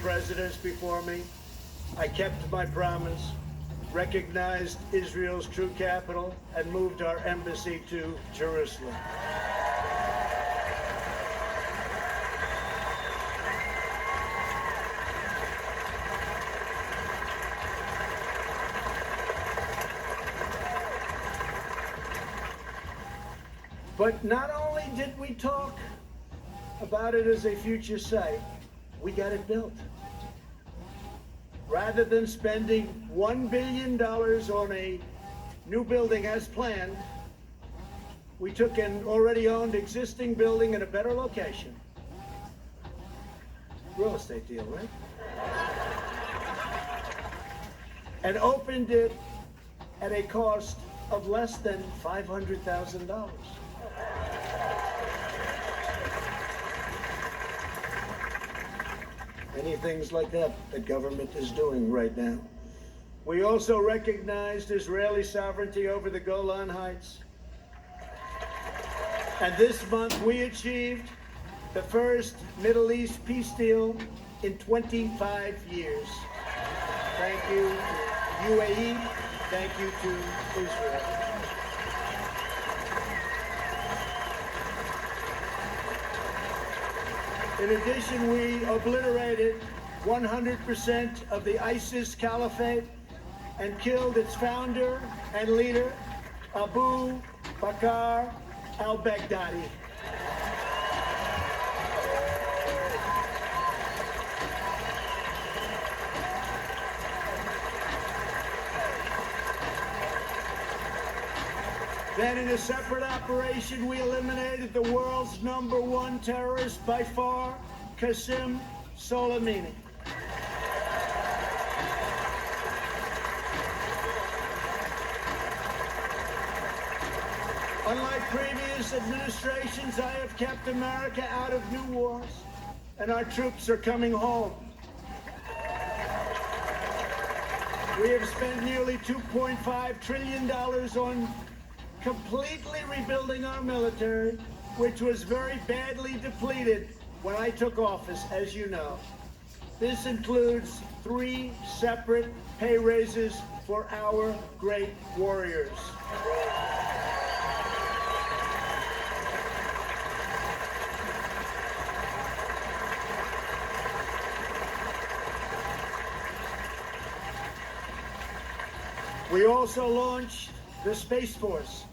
presidents before me, I kept my promise, recognized Israel's true capital, and moved our embassy to Jerusalem. But not only did we talk about it as a future site, we got it built. Rather than spending $1 billion on a new building as planned, we took an already owned existing building in a better location. Real estate deal, right? And opened it at a cost of less than $500,000. Many things like that the government is doing right now. We also recognized Israeli sovereignty over the Golan Heights. And this month we achieved the first Middle East peace deal in 25 years. Thank you to UAE, thank you to Israel. In addition, we obliterated 100% of the ISIS caliphate and killed its founder and leader, Abu Bakr al-Baghdadi. Then in a separate operation, we eliminated the world's #1 terrorist by far, Qasem Soleimani. Unlike previous administrations, I have kept America out of new wars, and our troops are coming home. We have spent nearly $2.5 trillion on completely rebuilding our military, which was very badly depleted when I took office, as you know. This includes 3 separate pay raises for our great warriors. We also launched the Space Force,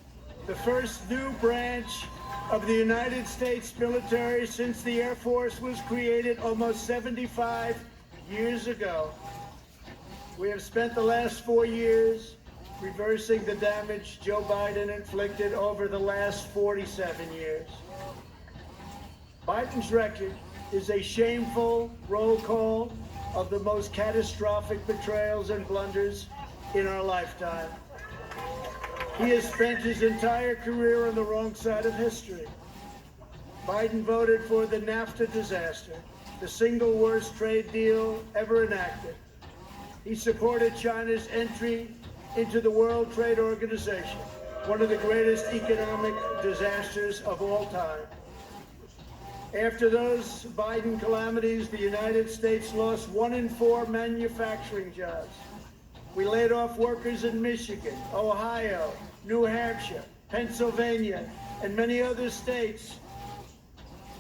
the first new branch of the United States military since the Air Force was created almost 75 years ago. We have spent the last 4 years reversing the damage Joe Biden inflicted over the last 47 years. Biden's record is a shameful roll call of the most catastrophic betrayals and blunders in our lifetime. He has spent his entire career on the wrong side of history. Biden voted for the NAFTA disaster, the single worst trade deal ever enacted. He supported China's entry into the World Trade Organization, one of the greatest economic disasters of all time. After those Biden calamities, the United States lost 1 in 4 manufacturing jobs. We laid off workers in Michigan, Ohio, New Hampshire, Pennsylvania, and many other states.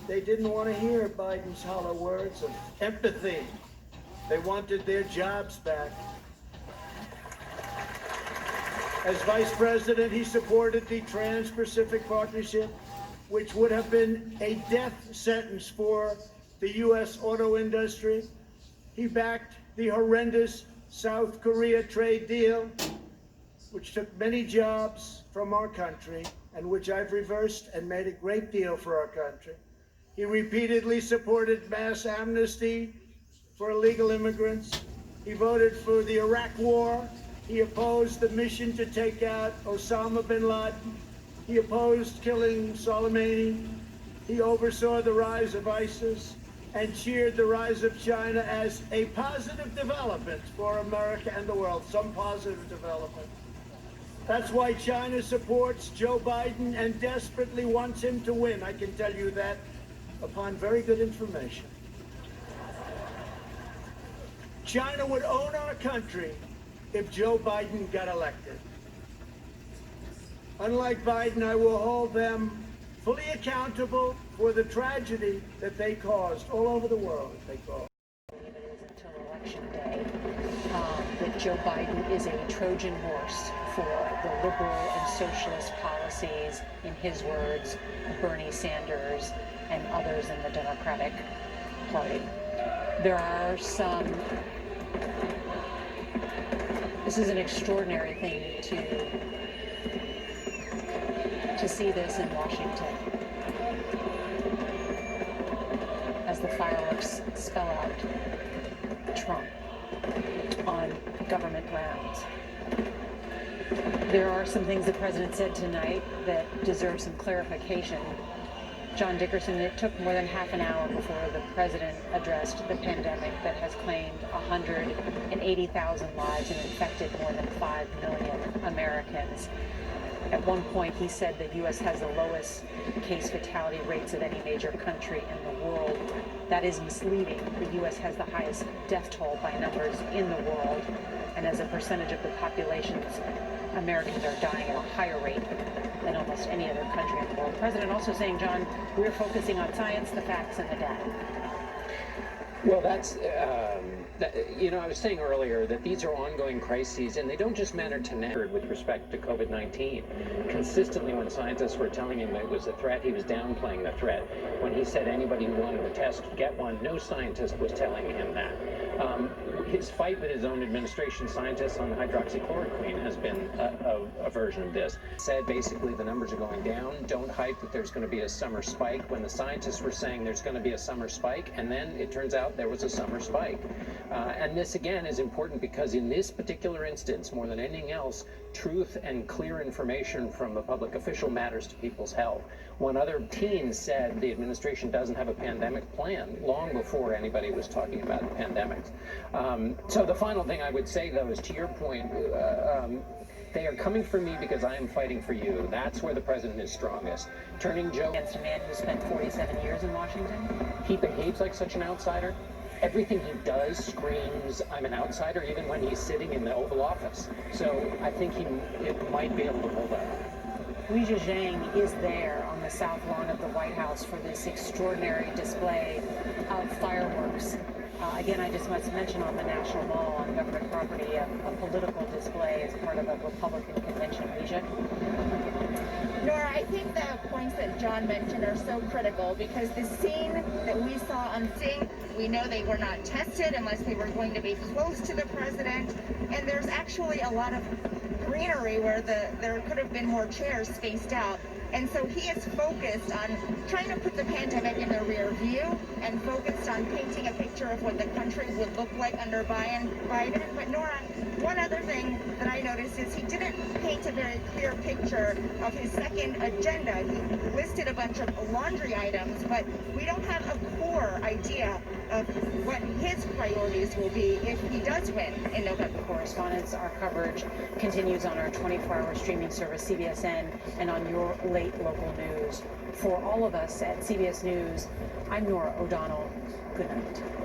They didn't want to hear Biden's hollow words of empathy. They wanted their jobs back. As vice president, he supported the Trans-Pacific Partnership, which would have been a death sentence for the U.S. auto industry. He backed the horrendous South Korea trade deal, which took many jobs from our country and which I've reversed and made a great deal for our country. He repeatedly supported mass amnesty for illegal immigrants. He voted for the Iraq War. He opposed the mission to take out Osama bin Laden. He opposed killing Soleimani. He oversaw the rise of ISIS and cheered the rise of China as a positive development for America and the world, some positive development. That's why China supports Joe Biden and desperately wants him to win. I can tell you that upon very good information. China would own our country if Joe Biden got elected. Unlike Biden, I will hold them fully accountable for the tragedy that they caused all over the world. It is until election day that Joe Biden is a Trojan horse for the liberal and socialist policies, in his words, Bernie Sanders and others in the Democratic Party. There are some, this is an extraordinary thing to see this in Washington as the fireworks spell out Trump on government grounds. There are some things the president said tonight that deserve some clarification. John Dickerson, it took more than half an hour before the president addressed the pandemic that has claimed 180,000 lives and infected more than 5 million Americans. At one point, he said the U.S. has the lowest case fatality rates of any major country in the world. That is misleading. The U.S. has the highest death toll by numbers in the world, and as a percentage of the populations, Americans are dying at a higher rate than almost any other country in the world. The president also saying, John, we're focusing on science, the facts, and the data. Well, that's, I was saying earlier that these are ongoing crises, and they don't just matter to now with respect to COVID-19. Consistently, when scientists were telling him it was a threat, he was downplaying the threat. When he said anybody who wanted a test could get one, no scientist was telling him that. His fight with his own administration scientists on hydroxychloroquine has been a version of this. Said basically the numbers are going down. Don't hype that there's going to be a summer spike, when the scientists were saying there's going to be a summer spike, and then it turns out there was a summer spike. And this again is important because in this particular instance, more than anything else, truth and clear information from a public official matters to people's health. One other teen said the administration doesn't have a pandemic plan long before anybody was talking about pandemics. So the final thing I would say, though, is to your point, they are coming for me because I am fighting for you. That's where the president is strongest. Turning Joe Against a man who spent 47 years in Washington. He behaves like such an outsider. Everything he does screams, I'm an outsider, even when he's sitting in the Oval Office. So I think it might be able to pull that off. Li Zhang is there on the south lawn of the White House for this extraordinary display of fireworks. Again, I just must mention on the National Mall on government property, a political display as part of a Republican convention. Leisha? Nora, I think the points that John mentioned are so critical because the scene that we saw on scene, we know they were not tested unless they were going to be close to the president, and there's actually a lot of greenery where there could have been more chairs spaced out. And so he is focused on trying to put the pandemic in the rear view and focused on painting a picture of what the country would look like under Biden. But Nora, one other thing that I noticed is he didn't paint a very clear picture of his second agenda. He listed a bunch of laundry items, but we don't have a core idea of what his priorities will be if he does win in November. Correspondents, our coverage continues on our 24-hour streaming service, CBSN, and on your late local news. For all of us at CBS News, I'm Nora O'Donnell. Good night.